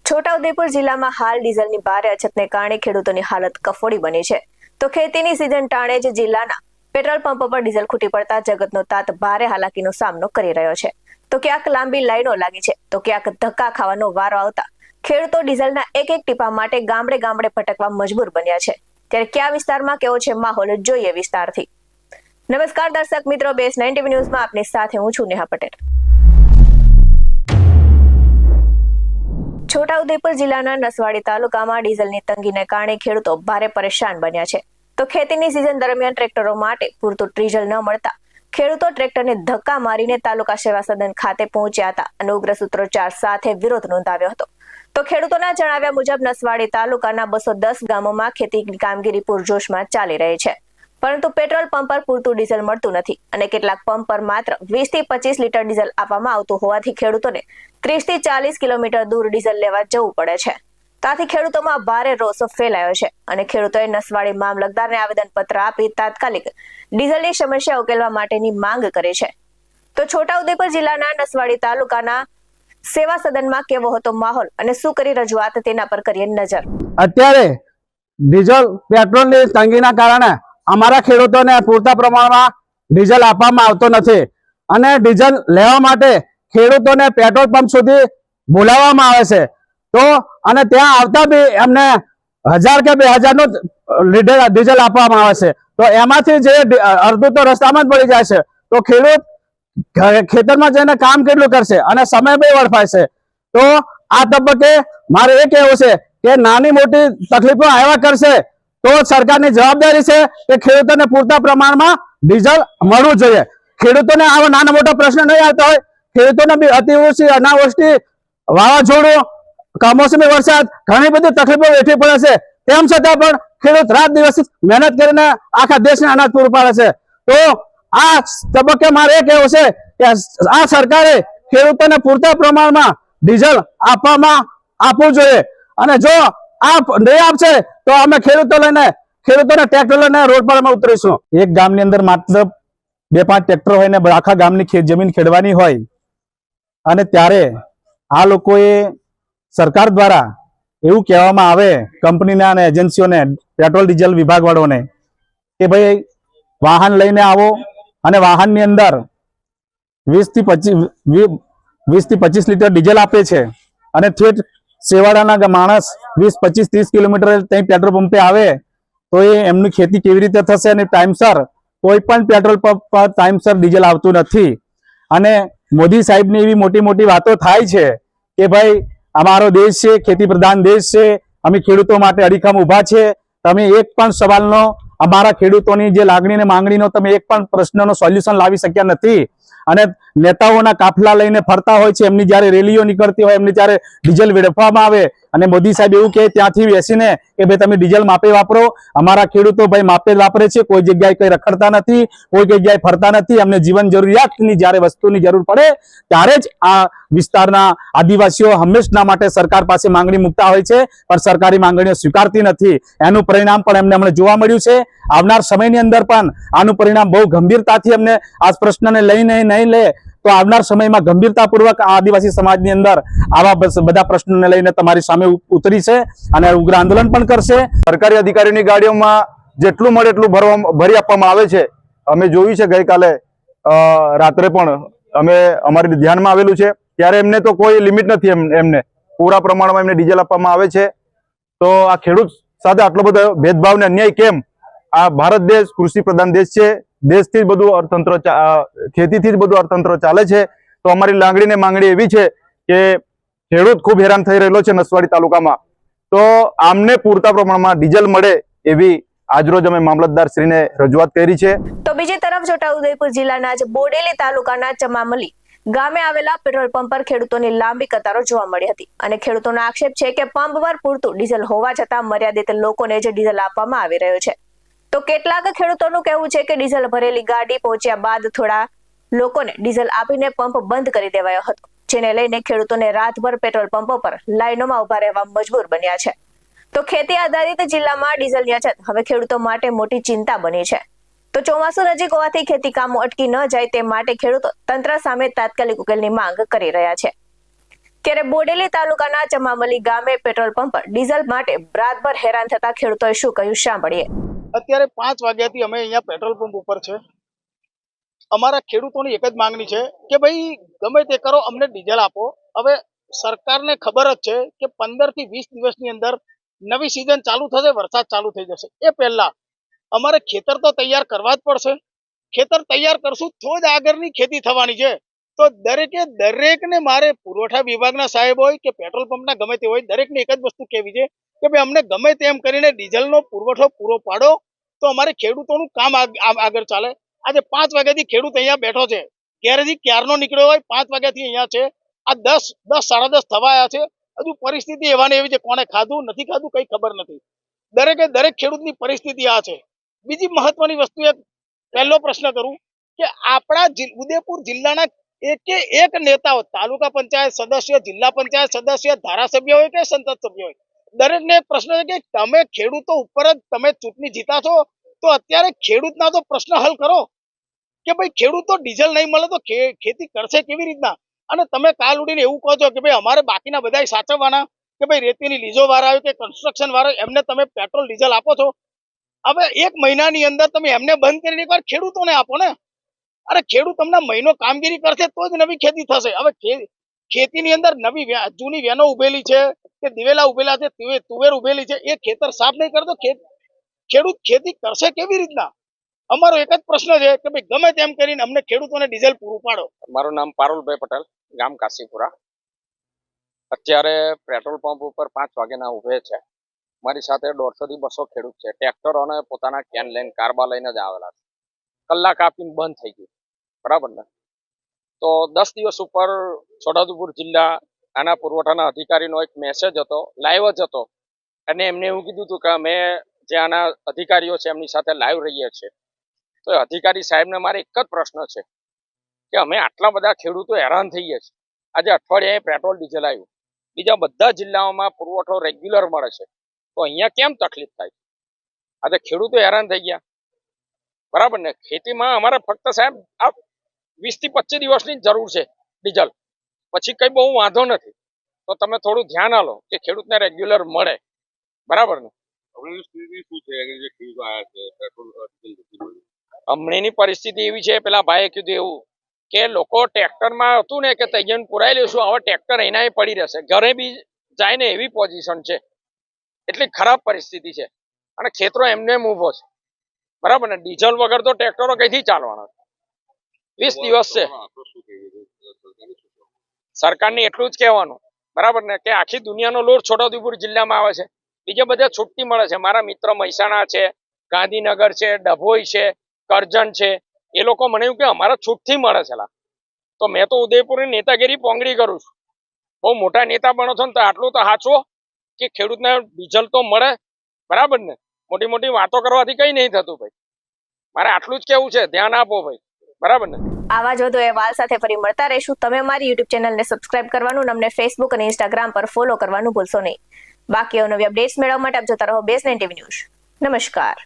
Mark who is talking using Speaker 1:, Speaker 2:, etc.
Speaker 1: છોટાઉદેપુર જિલ્લામાં હાલ ડીઝલની ભારે અછતને કારણે ખેડૂતોની હાલત કફોડી બની છે. તો ખેતીની સિઝન ટાણે જ જિલ્લાના પેટ્રોલ પંપ પર ડીઝલ ખૂટી પડતા જગતનો તાત ભારે હાલાકીનો સામનો કરી રહ્યો છે. તો ક્યાંક લાંબી લાઈનો લાગી છે, તો ક્યાંક ધક્કા ખાવાનો વારો આવતા ખેડૂતો ડીઝલના એક એક ટીપા માટે ગામડે ગામડે ભટકવા મજબૂર બન્યા છે. ત્યારે કયા વિસ્તારમાં કેવો છે માહોલ, જોઈએ વિસ્તારથી. નમસ્કાર દર્શક મિત્રો, બેસ 90 ન્યૂઝમાં આપની સાથે હું છું નેહા પટેલ. છોટાઉદેપુર જિલ્લાના નસવાડી તાલુકામાં ડીઝલની તંગીને કારણે ખેડૂતો ભારે પરેશાન બન્યા છે. તો ખેતીની સિઝન દરમિયાન ટ્રેક્ટરો માટે પૂરતું ડીઝલ ન મળતા ખેડૂતો ટ્રેક્ટરને ધક્કા મારીને તાલુકા સેવા સદન ખાતે પહોંચ્યા હતા અને ઉગ્ર સૂત્રોચ્ચાર સાથે વિરોધ નોંધાવ્યો હતો. તો ખેડૂતોના જણાવ્યા મુજબ નસવાડી તાલુકાના 210 ગામોમાં ખેતીની કામગીરી પૂરજોશમાં ચાલી રહી છે, પરંતુ પેટ્રોલ પંપ પર પૂરતું ડીઝલ મળતું નથી અને કેટલાક પંપ પર માત્ર 20 થી 25 લીટર ડીઝલ આપવામાં આવતું હોવાથી ખેડૂતોને 30 થી 40 કિલોમીટર દૂર ડીઝલ લેવા જવું પડે છે. ત્યાંથી ખેડૂતોમાં ભારે રોષ ફેલાયો છે અને ખેડૂતોએ નસવાડી મામલતદારને આવેદનપત્ર આપી તાત્કાલિક ડીઝલની સમસ્યા ઉકેલવા માટેની માંગ કરી છે. તો છોટાઉદેપુર જિલ્લાના નસવાડી તાલુકાના સેવા સદનમાં કેવો હતો માહોલ અને શું કરી રજૂઆત, તેના પર કરીએ નજર.
Speaker 2: અત્યારે ડીઝલ પેટ્રોલની તંગીના કારણે અમારા ખેડૂતોને પૂરતા પ્રમાણમાં ડીઝલ આપવામાં આવતો નથી અને ડીઝલ લેવા માટે ખેડૂતોને પેટ્રોલ પંપ સુધી બોલાવવામાં આવે છે. તો અને ત્યાં આવતા બી એમને 1000 કે 2000 નું ડીઝલ આપવામાં આવે છે. તો એમાંથી જે અડધું તો રસ્તામાં જ પડી જાય છે. તો ખેડૂત ખેતરમાં જઈને કામ કેટલું કરશે અને સમય બી વળફાય છે. તો આ તબક્કે મારે એ કહેવું છે કે નાની મોટી તકલીફો આવ્યા કરશે તો સરકારની જવાબદારી છે કે ખેડૂતોને પૂરતા પ્રમાણમાં ડીઝલ મળવું જોઈએ. ખેડૂતોને આવો નાનો મોટો પ્રશ્ન નહીં આવતો હોય, ખેડૂતોને બી અતિવૃષ્ટિ, અનાવૃષ્ટિ, વાવાઝોડું, કમોસમી વરસાદ, ઘણી બધી તકલીફો વેઠવી પડે છે. તેમ છતાં પણ ખેડૂત રાત દિવસ મહેનત કરીને આખા દેશને અનાજ પૂરું પાડે છે. તો આ તબક્કે મારે એ કહેવું છે કે આ સરકારે ખેડૂતોને પૂરતા પ્રમાણમાં ડીઝલ આપવું જોઈએ અને જો આ નહીં આપશે તો અમે ખેડૂતોને ટ્રેક્ટર લઈને રોડ પર અમે ઉતરીશું. એક ગામની અંદર માત્ર 2-5 ટ્રેક્ટર હોય ને આખા ગામની જમીન ખેડવાની હોય અને ત્યારે આ લોકોએ સરકાર દ્વારા એવું કહેવામાં આવે કંપનીના અને એજન્સીઓને, પેટ્રોલ ડીઝલ વિભાગ વાળોને કે ભાઈ વાહન લઈને આવો અને વાહનની અંદર 20 થી 25 લીટર ડીઝલ આપે છે અને ઠેઠ સેવાડાના માણસ 20, 25, 30 કિલોમીટર ત્યાં પેટ્રોલ પંપે આવે તો એ એમની ખેતી કેવી રીતે થશે? અને ટાઈમસર કોઈ પણ પેટ્રોલ પંપ પર ટાઈમસર ડીઝલ આવતું નથી અને મોદી સાહેબની એવી મોટી મોટી વાતો થાય છે કે ભાઈ અમારો દેશ છે ખેતી પ્રધાન દેશ છે, અમે ખેડૂતો માટે અડીખમ ઉભા છે. તમે એક પણ સવાલનો, અમારા ખેડૂતોની જે લાગણી ને માંગણીનો તમે એક પણ પ્રશ્નનો સોલ્યુશન લાવી શક્યા નથી અને નેતાઓના કાફલા લઈને ફરતા હોય છે. એમની જયારે રેલીઓ નીકળતી હોય, એમની ત્યારે ડીઝલ વેડફવામાં આવે અને મોદી સાહેબ એવું કહે ત્યાંથી બેસીને કે ભાઈ તમે ડીઝલ માપે વાપરો. અમારા ખેડૂતો ભાઈ માપે વાપરે છે, કોઈ જગ્યાએ કઈ રખડતા નથી, કોઈ જગ્યાએ ફરતા નથી. એમને જીવન જરૂરિયાતની જયારે વસ્તુની જરૂર પડે ત્યારે જ આ વિસ્તારના આદિવાસીઓ હંમેશના માટે સરકાર પાસે માંગણી મૂકતા હોય છે, પણ સરકારી માંગણીઓ સ્વીકારતી નથી. એનું પરિણામ પણ એમને હમણાં જોવા મળ્યું છે. આવનાર સમયની અંદર પણ આનું પરિણામ બહુ ગંભીરતાથી અમને આ પ્રશ્નને લઈને નહીં લે તો આવનાર સમયમાં ગંભીરતાપૂર્વક આદિવાસી સમાજની અંદર આવા બધા પ્રશ્નોને લઈને તમારી સામે ઉતરી છે અને ઉગ્ર આંદોલન પણ કરશે.
Speaker 3: સરકારી અધિકારીની ગાડીઓમાં જેટલું મળે એટલું ભરી આપવામાં આવે છે. અમે જોયું છે, ગઈકાલે રાત્રે પણ અમારી ધ્યાનમાં આવેલું છે. ત્યારે એમને તો કોઈ લિમિટ નથી, એમને પૂરા પ્રમાણમાં એમને ડીઝલ આપવામાં આવે છે. તો આ ખેડૂત સાથે આટલો બધો ભેદભાવ ને અન્યાય કેમ? આ ભારત દેશ કૃષિ પ્રધાન દેશ છે. દેશથી જ બધું અર્થતંત્ર, ખેતીથી જ બધું અર્થતંત્ર ચાલે છે. તો અમારી લાગણી ને માંગણી એવી છે કે ખેડૂત ખૂબ હેરાન થઈ રહેલો છે નસવાડી તાલુકામાં. તો આમને પૂરતા પ્રમાણમાં ડીઝલ મળે એવી આજરોજ અમે મામલતદાર શ્રીને રજૂઆત કરી છે.
Speaker 1: તો બીજી તરફ છોટાઉદેપુર જિલ્લાના જ બોડેલી તાલુકાના ચમામલી ગામે આવેલા પેટ્રોલ પંપ પર ખેડૂતોની લાંબી કતારો જોવા મળી હતી અને ખેડૂતોનો આક્ષેપ છે કે પંપ પર પૂરતું ડીઝલ હોવા છતાં મર્યાદિત લોકોને જ ડીઝલ આપવામાં આવી રહ્યું છે. તો કેટલાક ખેડૂતોનું કહેવું છે કે ડીઝલ ભરેલી ગાડી પહોંચ્યા બાદ થોડા લોકોને ડીઝલ આપીને પંપ બંધ કરી દેવાયો હતો, જેને લઈને ખેડૂતોને રાતભર પેટ્રોલ પંપો પર લાઈનોમાં ઉભા રહેવા મજબૂર બન્યા છે. તો ખેતી આધારિત જિલ્લામાં ડીઝલની અછત હવે ખેડૂતો માટે મોટી ચિંતા બની છે. તો ચોમાસું નજીક હોવાથી ખેતી કામો અટકી ન જાય તે માટે ખેડૂતો તંત્ર સામે તાત્કાલિક ઉકેલની માંગ કરી રહ્યા છે. ત્યારે બોડેલી તાલુકાના ચમામલી ગામે પેટ્રોલ પંપ પર ડીઝલ માટે રાતભર હેરાન થતા ખેડૂતોએ શું કહ્યું સાંભળીએ.
Speaker 4: અત્યારે 5 વાગ્યાથી અમે અહીંયા પેટ્રોલ પંપ ઉપર છે. અમારા ખેડૂતોની એક જ માંગણી છે કે ભાઈ ગમે તે કરો, અમને ડીઝલ આપો. હવે સરકારને ખબર જ છે કે 15 થી 20 દિવસની અંદર નવી સિઝન ચાલુ થશે, વરસાદ ચાલુ થઈ જશે. એ પહેલા અમારે ખેતર તો તૈયાર કરવા જ પડશે. ખેતર તૈયાર કરશું તો જ આગળની ખેતી થવાની છે. તો દરેકને મારે પુરવઠા વિભાગના સાહેબ હોય કે પેટ્રોલ પંપના ગમે તે હોય, દરેકને એક જ વસ્તુ કહેવી છે કે ભાઈ અમને ગમે તેમ કરીને ડીઝલનો પુરવઠો પૂરો પાડો તો અમારે ખેડૂતોનું કામ આગળ ચાલે. આજે 5 વાગ્યાથી ખેડૂત અહીંયા બેઠો છે, ઘેરથી ક્યારનો નીકળ્યો હોય, 5 વાગ્યાથી અહીંયા છે. આ 10 સાડા 10 થવાયા છે. હજુ પરિસ્થિતિ એવા ને એવી છે, કોને ખાધું નથી ખાધું કઈ ખબર નથી. દરેક ખેડૂતની પરિસ્થિતિ આ છે. બીજી મહત્વની વસ્તુ એક પહેલો પ્રશ્ન કરું કે આપણા ઉદયપુર જિલ્લાના એક નેતાઓ, તાલુકા પંચાયત સદસ્ય, જિલ્લા પંચાયત સદસ્ય, ધારાસભ્ય હોય કે સંસદ સભ્ય હોય, દરેકને એક પ્રશ્ન છે કે તમે ખેડૂતો ઉપર જ તમે ચૂંટણી જીતા છો, તો અત્યારે ખેડૂતના તો પ્રશ્ન હલ કરો કે ભાઈ ખેડૂતો ડીઝલ નહીં મળે તો ખેતી કરશે કેવી રીતના. અને તમે કાલ ઉડીને એવું કહો છો કે ભાઈ અમારે બાકીના બધા સાચવવાના, કે ભાઈ રેતીની લીઝો વાળા હોય કે કન્સ્ટ્રક્શન વાળા એમને તમે પેટ્રોલ ડીઝલ આપો છો. હવે 1 મહિનાની અંદર તમે એમને બંધ કરીને એકવાર ખેડૂતોને આપો ને. અરે ખેડૂત તમને મહિનો કામગીરી કરશે તો જ નવી ખેતી થશે. હવે ખેતીની અંદર નવી જૂની વેનો ઉભેલી છે કે દિવેલા ઉભેલા છે, તુવેર ઉભેલી છે, એ ખેતર સાફ નહીં કરતો ખેડૂત ખેતી કરશે કેવી રીતના? અમારો એક જ પ્રશ્ન છે કે ભાઈ ગમે તેમ કરીને અમને ખેડૂતોને ડીઝલ પૂરું પાડો.
Speaker 5: મારું નામ પારુલભાઈ પટેલ, ગામ કાશીપુરા. અત્યારે પેટ્રોલ પંપ ઉપર 5 વાગ્યાના ઉભે છે. મારી સાથે 150 થી 200 ખેડૂત છે. ટ્રેક્ટરો અને પોતાના કેન લઈને, કારબા લઈને જ આવેલા છે. કલાક આપીને બંધ થઈ ગયું, બરાબર ને? તો 10 દિવસ ઉપર છોટાઉદેપુર જિલ્લા આના પુરવઠાના અધિકારીનો એક મેસેજ હતો, લાઈવ જ હતો, અને એમને એવું કીધું હતું કે અમે જે આના અધિકારીઓ છે એમની સાથે લાઈવ રહીએ છીએ. તો અધિકારી સાહેબને મારે એક જ પ્રશ્ન છે કે અમે આટલા બધા ખેડૂતો હેરાન થઈએ છીએ. આજે અઠવાડિયે પેટ્રોલ ડીઝલ આવ્યું, બીજા બધા જિલ્લાઓમાં પુરવઠો રેગ્યુલર મળે છે, તો અહીંયા કેમ તકલીફ થાય? આજે ખેડૂતો હેરાન થઈ ગયા, બરાબર ને? ખેતીમાં અમારે ફક્ત સાહેબ આ 20 થી 25 દિવસની જરૂર છે ડીઝલ, પછી કઈ બહુ વાંધો નથી. તો તમે થોડું ધ્યાન આલો કે ખેડૂતને રેગ્યુલર મળે, બરાબર ને? હમણાંની પરિસ્થિતિ એવી છે, પેલા ભાઈએ કીધું એવું કે લોકો ટ્રેક્ટરમાં હતું ને કે તૈયાર પુરાઈ લેશું, હવે ટ્રેક્ટર એના પડી રહેશે, ઘરે બી જાય ને એવી પોઝિશન છે. એટલી ખરાબ પરિસ્થિતિ છે અને ખેતરો એમને ઊભો છે, બરાબર ને? ડીઝલ વગર તો ટ્રેક્ટરો કઈથી ચાલવાના? 20 દિવસ છે. સરકારને એટલું જ કહેવાનું, બરાબર ને, કે આખી દુનિયાનો લોડ છોટાઉદેપુર જિલ્લામાં આવે છે, બીજે બધે છૂટતી મળે છે. મારા મિત્ર મહેસાણા છે, ગાંધીનગર છે, ડભોઈ છે, કરજણ છે, એ લોકો મને એવું કે અમારા છૂટથી મળે છે. તો મેં તો ઉદયપુરની નેતાગીરી પોંગડી કરું છું. બહુ મોટા નેતા બનો છો ને તો આટલું તો સાચવો કે ખેડૂતને ડીઝલ તો મળે, બરાબર ને? મોટી મોટી વાતો કરવાથી કઈ નહીં થતું ભાઈ. મારે આટલું જ કેવું છે, ધ્યાન આપો ભાઈ, બરાબર ને?
Speaker 1: આવા જ વધુ અહેવાલ સાથે ફરી મળતા રહીશું. તમે અમારી YouTube ચેનલને સબસ્ક્રાઇબ કરવાનું, અમને Facebook અને Instagram પર ફોલો કરવાનું ભૂલશો નહીં. બાકી નવી અપડેટ્સ મેળવવા માટે આપ જોતા રહો BS9 TV ન્યૂઝ. નમસ્કાર.